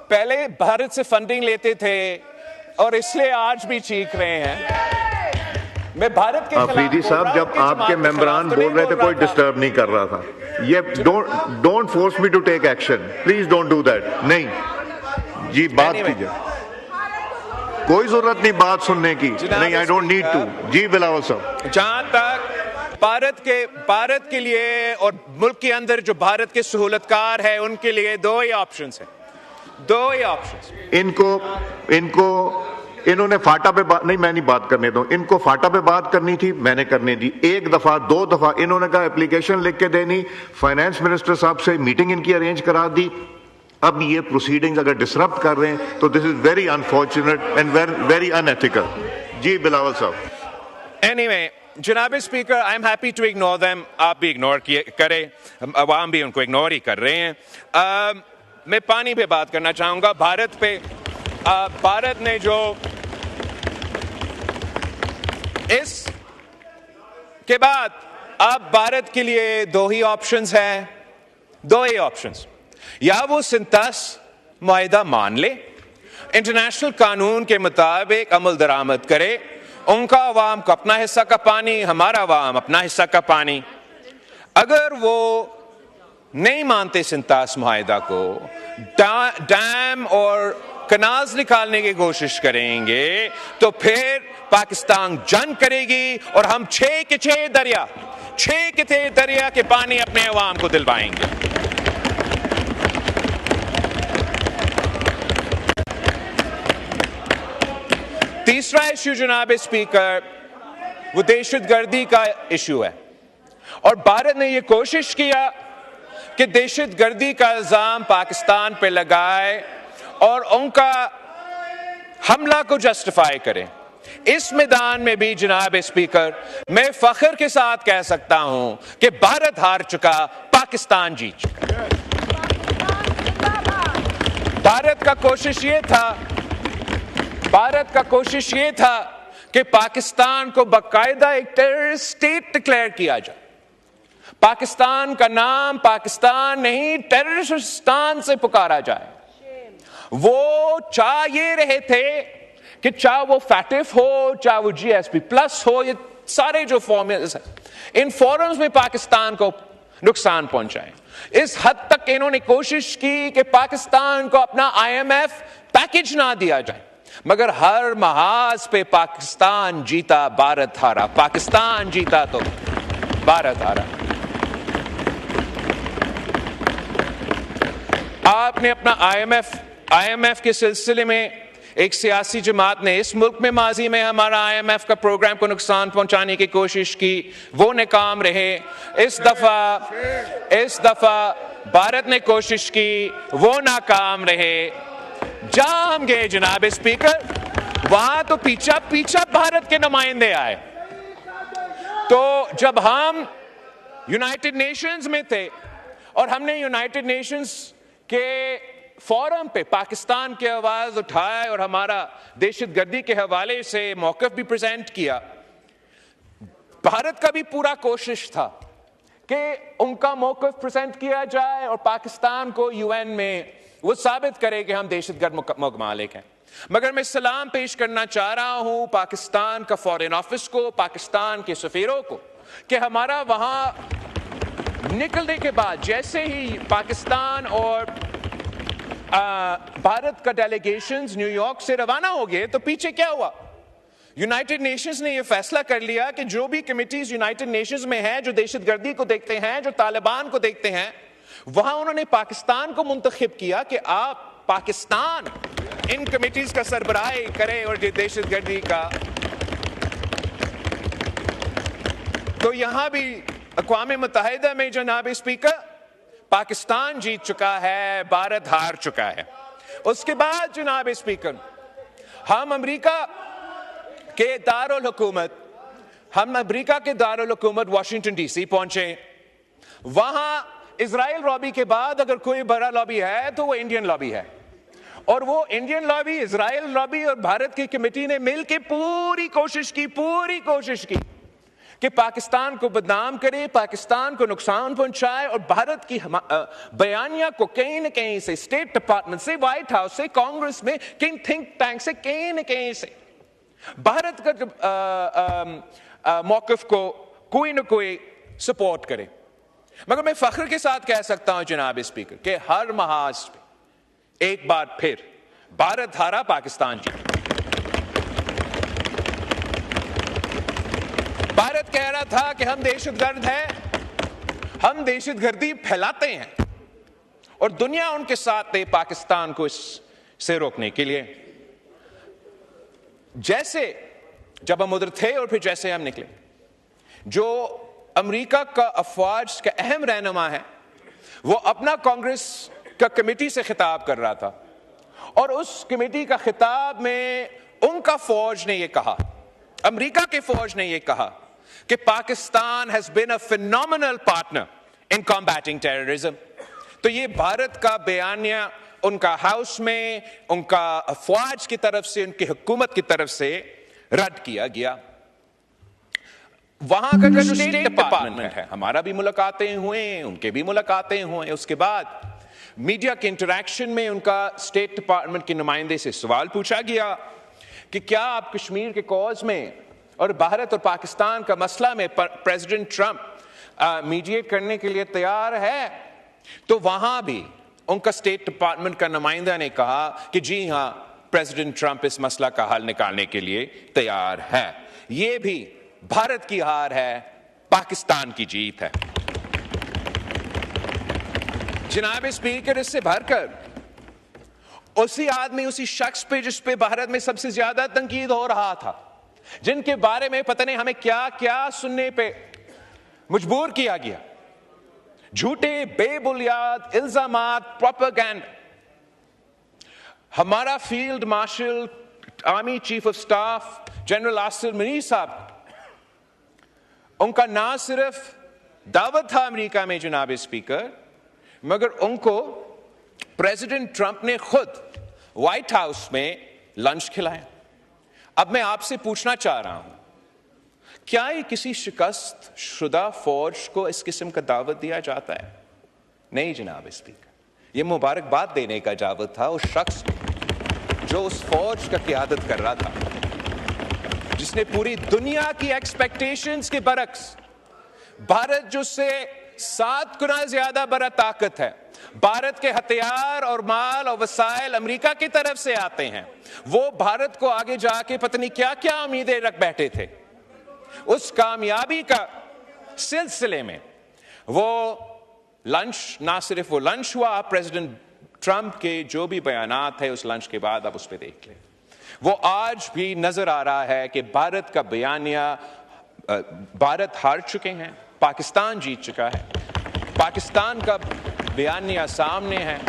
पहले भारत से फंडिंग लेते थे और इसलिए आज भी चीख रहे हैं। मैं भारत के अफरीदी साहब, जब आपके मेंबरान बोल रहे थे कोई डिस्टर्ब नहीं कर रहा था। ये don't force me to take action, please don't do that. नहीं जी, बात कीजिए, कोई जरूरत नहीं बात सुनने की। नहीं, आई डोंट नीड टू। जी बिलावल साहब, जहां तक भारत के लिए और मुल्क के अंदर जो भारत के सहूलतकार है उनके लिए दो ही ऑप्शंस हैं। इन्होंने फाटा पे बात नहीं, मैं नहीं बात करने दूं। इनको फाटा पे बात करनी थी, मैंने करने दी। एक दफा दो दफा इन्होंने कहा एप्लीकेशन लिख के देनी, फाइनेंस मिनिस्टर साहब से मीटिंग इनकी अरेंज करा दी। अब ये प्रोसीडिंग्स अगर डिसरप्ट कर रहे हैं तो this is very unfortunate and very unethical. जी बिलावल साहब। एनीवे, जनाब speaker, I am happy to ignore them. आप भी इग्नोर करें, अवाम भी उनको इग्नोर ही कर रहे हैं। मैं पानी पे बात करना चाहूंगा। भारत ने जो इस के बाद अब भारत के लिए दो ही ऑप्शंस हैं। या वो सिंतास मुआहिदा मान ले, इंटरनेशनल कानून के मुताबिक अमल दरामद करे, उनका अवाम को अपना हिस्सा का पानी, हमारा अवाम अपना हिस्सा का पानी। अगर वो नहीं मानते सिंतास मुआहिदा को, डैम और कनाल्स निकालने की कोशिश करेंगे, तो फिर पाकिस्तान जंग करेगी और हम 6 के 6 दरिया के पानी अपने अवाम को दिलवाएंगे। तीसरा इश्यू जनाब स्पीकर, वो दहशतगर्दी का इश्यू है। और भारत ने यह कोशिश किया कि दहशतगर्दी का इल्जाम पाकिस्तान पे लगाए और उनका हमला को जस्टिफाई करें। इस मैदान में भी जनाब स्पीकर, मैं फख्र के साथ कह सकता हूं कि भारत हार चुका, पाकिस्तान जीत चुका। भारत का कोशिश ये था कि पाकिस्तान को बाकायदा एक टेररिस्ट स्टेट डिक्लेयर किया जाए। पाकिस्तान का नाम पाकिस्तान नहीं, टेररिस्तान से पुकारा जाए। वो चाह ये रहे थे कि चाहे वो फैटिफ हो, चाहे वो GSP प्लस हो, ये सारे जो फॉर्मूले हैं, इन फोरम्स में पाकिस्तान को नुकसान पहुंचाए। इस हद तक इन्होंने कोशिश की कि पाकिस्तान को अपना IMF पैकेज ना दिया जाए, मगर हर महाज पे पाकिस्तान जीता, भारत हारा। पाकिस्तान जीता तो भारत हारा। आपने अपना IMF के सिलसिले में एक सियासी जमात ने इस मुल्क में माजी में हमारा IMF का प्रोग्राम को नुकसान पहुंचाने की कोशिश की, वो नाकाम रहे। इस दफा भारत ने कोशिश की, वो नाकाम रहे। जहां हम गए जनाब स्पीकर, वहां तो पीछा भारत के नुमाइंदे आए। तो जब हम यूनाइटेड नेशंस में थे और हमने यूनाइटेड नेशंस के फोरम पे पाकिस्तान की आवाज उठाए और हमारा दहशतगर्दी के हवाले से मौक़िफ़ भी प्रेजेंट किया, भारत का भी पूरा कोशिश था कि उनका मौक़िफ़ प्रेजेंट किया जाए और पाकिस्तान को UN में वो साबित करे कि हम दहशतगर्द ममालिक हैं। मगर मैं सलाम पेश करना चाह रहा हूं पाकिस्तान का फॉरेन ऑफिस को, पाकिस्तान के सफीरों को, कि हमारा वहां निकलने के बाद जैसे ही पाकिस्तान और भारत का डेलीगेशंस न्यूयॉर्क से रवाना हो गए, तो पीछे क्या हुआ? यूनाइटेड नेशंस ने यह फैसला कर लिया कि जो भी कमिटीज यूनाइटेड नेशंस में हैं, जो दहशतगर्दी को देखते हैं, जो तालिबान को देखते हैं, वहां उन्होंने पाकिस्तान को मुंतखब किया कि आप पाकिस्तान इन कमिटीज का सरबराही करे और दहशतगर्दी का। तो यहां भी अक़वाम मुत्तहिदा में जनाब स्पीकर, पाकिस्तान जीत चुका है, भारत हार चुका है। उसके बाद जनाब स्पीकर, हम अमेरिका के दारुल हुकूमत वाशिंगटन DC पहुंचे। वहां इजराइल लॉबी के बाद अगर कोई बड़ा लॉबी है तो वो इंडियन लॉबी है। और वो इंडियन लॉबी, इजराइल लॉबी और भारत की कमेटी ने मिलकर पूरी कोशिश की कि पाकिस्तान को बदनाम करे, पाकिस्तान को नुकसान पहुंचाए और भारत की बयानिया को कहीं न कहीं से, स्टेट डिपार्टमेंट से, व्हाइट हाउस से, कांग्रेस में, किन थिंक टैंक से, कहीं न कहीं से भारत का मौक़िफ़ को कोई न कोई सपोर्ट करे। मगर मैं फख्र के साथ कह सकता हूं जनाब स्पीकर कि हर महाज पे एक बार फिर भारत हारा, पाकिस्तान जीता। भारत कह रहा था कि हम दहशतगर्द हैं, हम दहशतगर्दी फैलाते हैं, और दुनिया उनके साथ है पाकिस्तान को इससे रोकने के लिए। जैसे जब हम उधर थे और फिर जैसे हम निकले, जो अमेरिका का अफवाज का अहम रहनुमा है वो अपना कांग्रेस का कमेटी से खिताब कर रहा था, और उस कमेटी का खिताब में उनका फौज ने ये कहा, अमेरिका के फौज ने ये कहा कि Pakistan has been a phenomenal partner in combating terrorism. तो ये भारत का बयानिया उनका हाउस में, उनका अफवाज की तरफ से, उनकी हुकूमत की तरफ से रद्द किया गया। वहां का जो स्टेट डिपार्टमेंट है, हमारा भी मुलाकातें हुए, उनके भी मुलाकातें हुए। उसके बाद मीडिया के इंटरैक्शन में उनका स्टेट डिपार्टमेंट के नुमाइंदे से सवाल पूछा गया कि क्या आप कश्मीर के कॉज में और भारत और पाकिस्तान का मसला में प्रेसिडेंट ट्रंप मीडिएट करने के लिए तैयार है? तो वहां भी उनका स्टेट डिपार्टमेंट का नुमाइंदा ने कहा कि जी हां, प्रेसिडेंट ट्रंप इस मसला का हल निकालने के लिए तैयार है। यह भी भारत की हार है, पाकिस्तान की जीत है। जनाब स्पीकर, इससे भरकर उसी आदमी, उसी शख्स पे जिस पे भारत में सबसे ज्यादा तंकीद हो रहा था, जिनके बारे में पता नहीं हमें क्या क्या सुनने पे मजबूर किया गया, झूठे बेबुनियाद इल्जामात, प्रोपेगेंडा, हमारा field marshal, army chief of staff general Asif Munir साहब, उनका ना सिर्फ दावत था अमेरिका में जनाब स्पीकर, मगर उनको प्रेसिडेंट ट्रंप ने खुद व्हाइट हाउस में लंच खिलाया। अब मैं आपसे पूछना चाह रहा हूं, क्या ये किसी शिकस्त शुदा फौज को इस किस्म का दावत दिया जाता है? नहीं जनाब स्पीकर, ये मुबारकबाद देने का दावत था उस शख्स को जो उस फौज का क़ियादत कर रहा था, जिसने पूरी दुनिया की एक्सपेक्टेशंस के बरक्स, भारत जो से 7 गुना ज्यादा बड़ा ताकत है, भारत के हथियार और माल और वसाइल अमेरिका की तरफ से आते हैं, वो भारत को आगे जाके पता नहीं क्या क्या उम्मीदें रख बैठे थे। उस कामयाबी का सिलसिले में वो लंच, ना सिर्फ वो लंच हुआ, आप प्रेसिडेंट ट्रंप के जो भी बयानात है उस लंच के बाद आप उस पर देख लें, वो आज भी नजर आ रहा है कि भारत का बयानिया, भारत हार चुके हैं, पाकिस्तान जीत चुका है, पाकिस्तान का बयानिया सामने है।